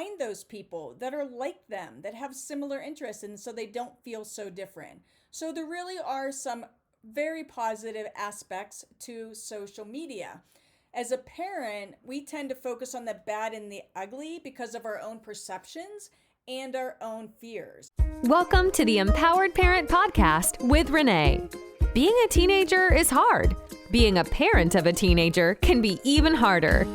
find those people that are like them, that have similar interests, and so they don't feel so different. So there really are some very positive aspects to social media. As a parent, we tend to focus on the bad and the ugly because of our own perceptions and our own fears. Welcome to the Empowered Parent Podcast with Renee. Being a teenager is hard. Being a parent of a teenager can be even harder.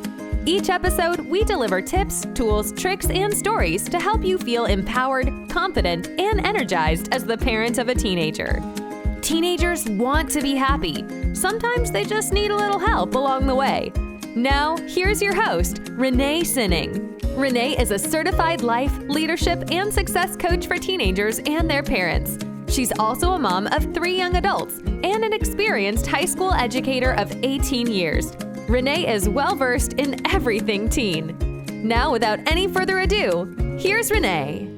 Each episode, we deliver tips, tools, tricks, and stories to help you feel empowered, confident, and energized as the parent of a teenager. Teenagers want to be happy. Sometimes they just need a little help along the way. Now, here's your host, Renee Sinning. Renee is a certified life, leadership, and success coach for teenagers and their parents. She's also a mom of 3 young adults and an experienced high school educator of 18 years. Renee is well-versed in everything teen. Now, without any further ado, here's Renee.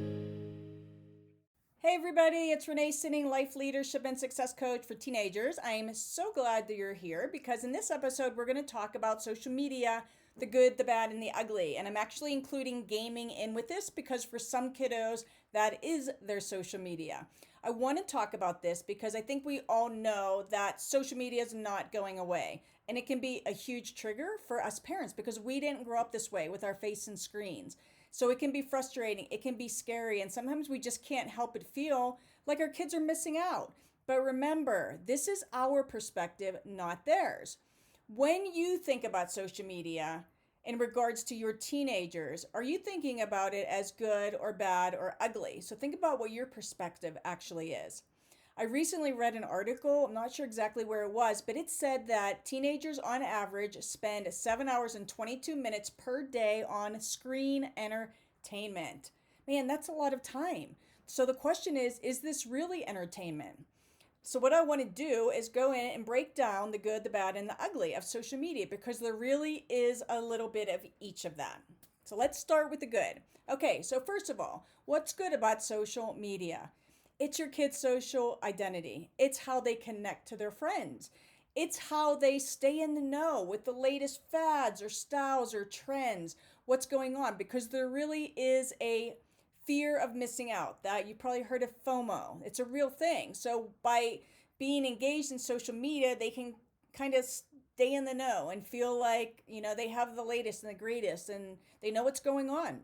Hey everybody, it's Renee Sinning, life leadership and success coach for teenagers. I am so glad that you're here because in this episode, we're going to talk about social media, the good, the bad, and the ugly. And I'm actually including gaming in with this because for some kiddos, that is their social media. I want to talk about this because I think we all know that social media is not going away. And it can be a huge trigger for us parents because we didn't grow up this way with our face and screens. So it can be frustrating, it can be scary, and sometimes we just can't help but feel like our kids are missing out. But remember, this is our perspective, not theirs. When you think about social media in regards to your teenagers, are you thinking about it as good or bad or ugly? So think about what your perspective actually is. I recently read an article, I'm not sure exactly where it was, but it said that teenagers on average spend 7 hours and 22 minutes per day on screen entertainment. Man, that's a lot of time. So the question is this really entertainment? So what I want to do is go in and break down the good, the bad, and the ugly of social media because there really is a little bit of each of that. So let's start with the good. Okay, so first of all, what's good about social media? It's your kids' social identity. It's how they connect to their friends. It's how they stay in the know with the latest fads or styles or trends, what's going on, because there really is a fear of missing out. That you probably heard of FOMO. It's a real thing. So by being engaged in social media, they can kind of stay in the know and feel like, they have the latest and the greatest and they know what's going on.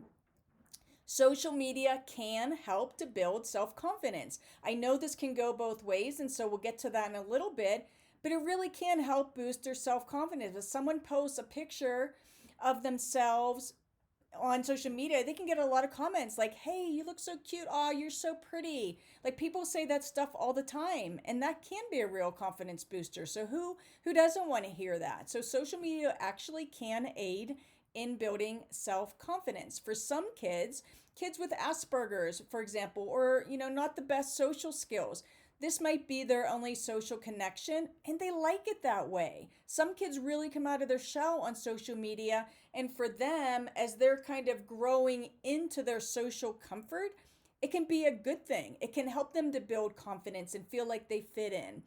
Social media can help to build self-confidence. I know this can go both ways, and so we'll get to that in a little bit, but it really can help boost their self-confidence. If someone posts a picture of themselves on social media, they can get a lot of comments like, hey, you look so cute. Oh, you're so pretty. Like people say that stuff all the time, and that can be a real confidence booster. So who doesn't want to hear that? So social media actually can aid in building self-confidence. For some kids with Asperger's, for example, or, not the best social skills, this might be their only social connection and they like it that way. Some kids really come out of their shell on social media, and for them, as they're kind of growing into their social comfort, it can be a good thing. It can help them to build confidence and feel like they fit in.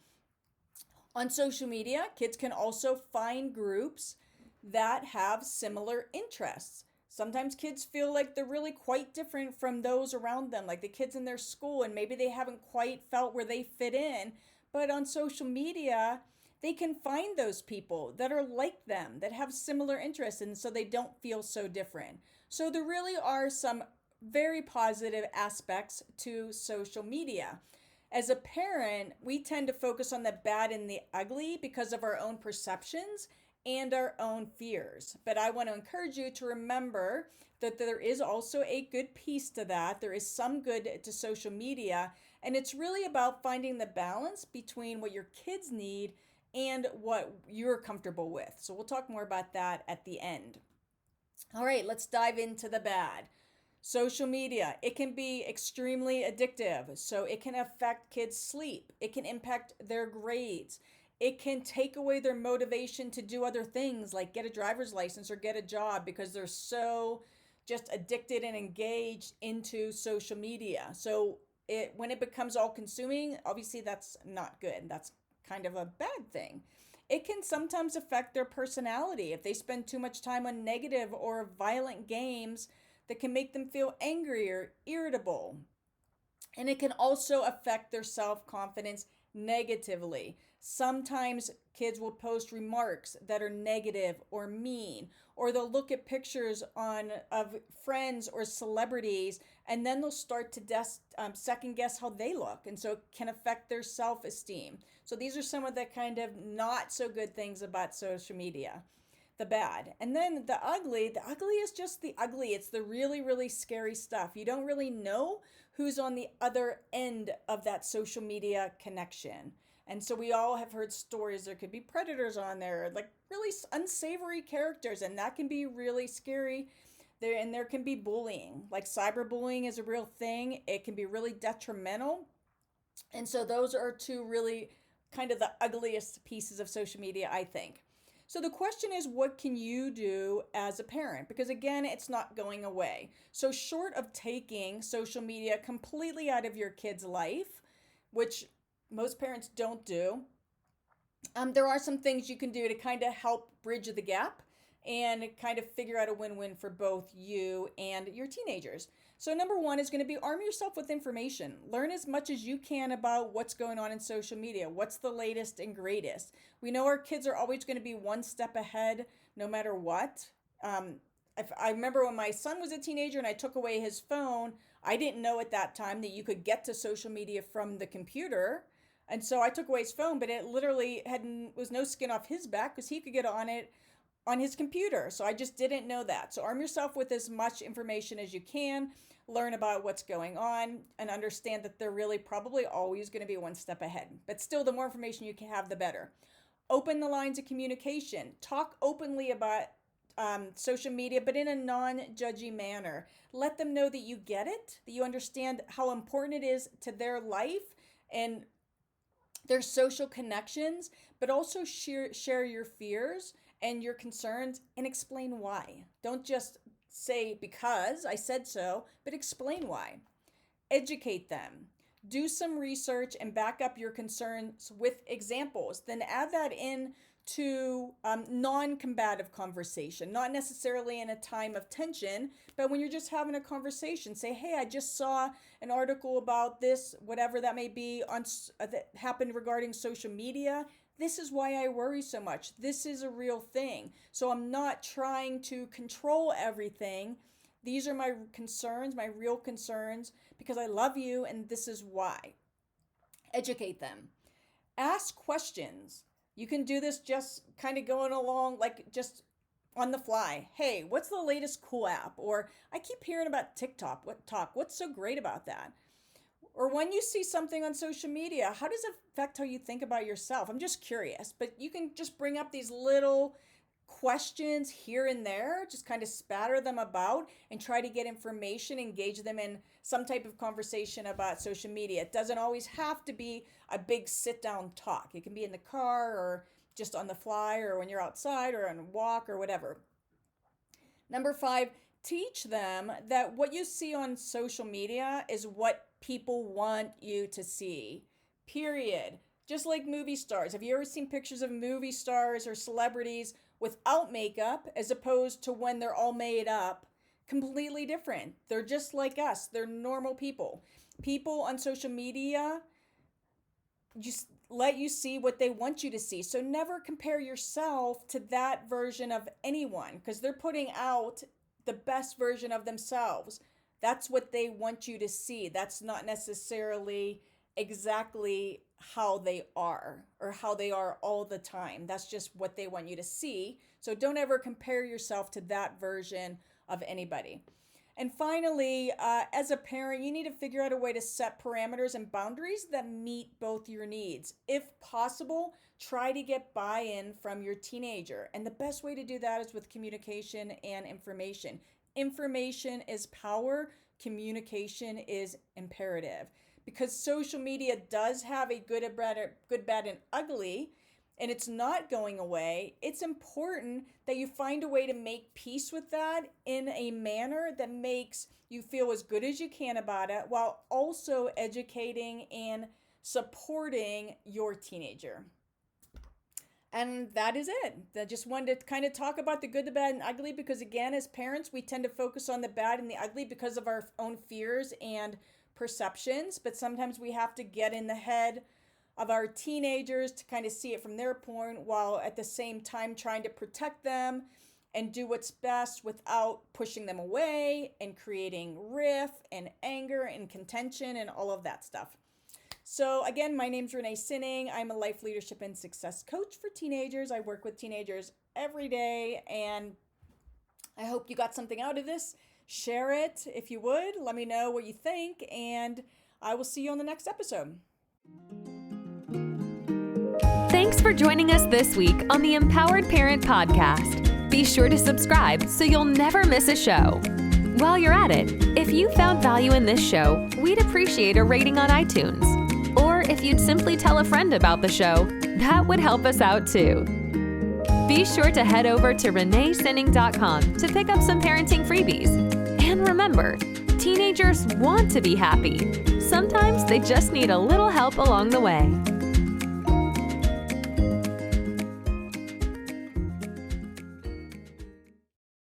On social media, kids can also find groups that have similar interests. Sometimes kids feel like they're really quite different from those around them, like the kids in their school, and maybe they haven't quite felt where they fit in. But on social media, they can find those people that are like them, that have similar interests, and so they don't feel so different. So there really are some very positive aspects to social media. As a parent, we tend to focus on the bad and the ugly because of our own perceptions and our own fears. But I want to encourage you to remember that there is also a good piece to that. There is some good to social media, and it's really about finding the balance between what your kids need and what you're comfortable with. So we'll talk more about that at the end. All right, let's dive into the bad. Social media, it can be extremely addictive. So it can affect kids' sleep. It can impact their grades. It can take away their motivation to do other things like get a driver's license or get a job because they're so just addicted and engaged into social media. So when it becomes all consuming, obviously that's not good. That's kind of a bad thing. It can sometimes affect their personality. If they spend too much time on negative or violent games, that can make them feel angry or irritable. And it can also affect their self-confidence negatively. Sometimes kids will post remarks that are negative or mean, or they'll look at pictures of friends or celebrities, and then they'll start to second guess how they look, and so it can affect their self-esteem. So these are some of the kind of not so good things about social media. The bad. And then the ugly is just the ugly. It's the really, really scary stuff. You don't really know who's on the other end of that social media connection. And so we all have heard stories. There could be predators on there, like really unsavory characters, and that can be really scary. There can be bullying. Like cyberbullying is a real thing. It can be really detrimental. And so those are two really kind of the ugliest pieces of social media, I think. So the question is, what can you do as a parent? Because again, it's not going away. So short of taking social media completely out of your kid's life, which most parents don't do, there are some things you can do to kind of help bridge the gap and kind of figure out a win-win for both you and your teenagers. So number one is going to be arm yourself with information. Learn as much as you can about what's going on in social media. What's the latest and greatest? We know our kids are always going to be one step ahead no matter what. I remember when my son was a teenager and I took away his phone, I didn't know at that time that you could get to social media from the computer. And so I took away his phone, but it literally was no skin off his back because he could get on it on his computer. So I just didn't know that. So arm yourself with as much information as you can, learn about what's going on, and understand that they're really probably always going to be one step ahead. But still, the more information you can have, the better. Open the lines of communication. Talk openly about social media, but in a non-judgy manner. Let them know that you get it, that you understand how important it is to their life and their social connections, but also share your fears and your concerns and explain why. Don't just say because I said so, but explain why. Educate them. Do some research and back up your concerns with examples. Then add that in to non-combative conversation, not necessarily in a time of tension, but when you're just having a conversation, say, hey, I just saw an article about this, whatever that may be, that happened regarding social media. This is why I worry so much. This is a real thing. So I'm not trying to control everything. These are my concerns, my real concerns, because I love you and this is why. Educate them. Ask questions. You can do this just kind of going along, like just on the fly. Hey, what's the latest cool app? Or I keep hearing about TikTok. What's so great about that? Or when you see something on social media, how does it affect how you think about yourself? I'm just curious, but you can just bring up these little questions here and there, just kind of spatter them about and try to get information, engage them in some type of conversation about social media. It doesn't always have to be a big sit down talk. It can be in the car or just on the fly or when you're outside or on a walk or whatever. Number 5, teach them that what you see on social media is what people want you to see, period. Just like movie stars. Have you ever seen pictures of movie stars or celebrities without makeup as opposed to when they're all made up? Completely different. They're just like us. They're normal people. People on social media just let you see what they want you to see. So never compare yourself to that version of anyone because they're putting out the best version of themselves. That's what they want you to see. That's not necessarily exactly how they are or how they are all the time. That's just what they want you to see. So don't ever compare yourself to that version of anybody. And finally, as a parent, you need to figure out a way to set parameters and boundaries that meet both your needs. If possible, try to get buy-in from your teenager. And the best way to do that is with communication and information. Information is power. Communication is imperative. Because social media does have a good, bad, and ugly, and it's not going away, it's important that you find a way to make peace with that in a manner that makes you feel as good as you can about it, while also educating and supporting your teenager. And that is it. I just wanted to kind of talk about the good, the bad, and ugly because, again, as parents, we tend to focus on the bad and the ugly because of our own fears and perceptions. But sometimes we have to get in the head of our teenagers to kind of see it from their point, while at the same time trying to protect them and do what's best without pushing them away and creating rift and anger and contention and all of that stuff. So again, my name's Renee Sinning. I'm a life leadership and success coach for teenagers. I work with teenagers every day, and I hope you got something out of this. Share it if you would. Let me know what you think, and I will see you on the next episode. Thanks for joining us this week on the Empowered Parent Podcast. Be sure to subscribe so you'll never miss a show. While you're at it, if you found value in this show, we'd appreciate a rating on iTunes. Or if you'd simply tell a friend about the show, that would help us out too. Be sure to head over to reneesinning.com to pick up some parenting freebies. And remember, teenagers want to be happy. Sometimes they just need a little help along the way.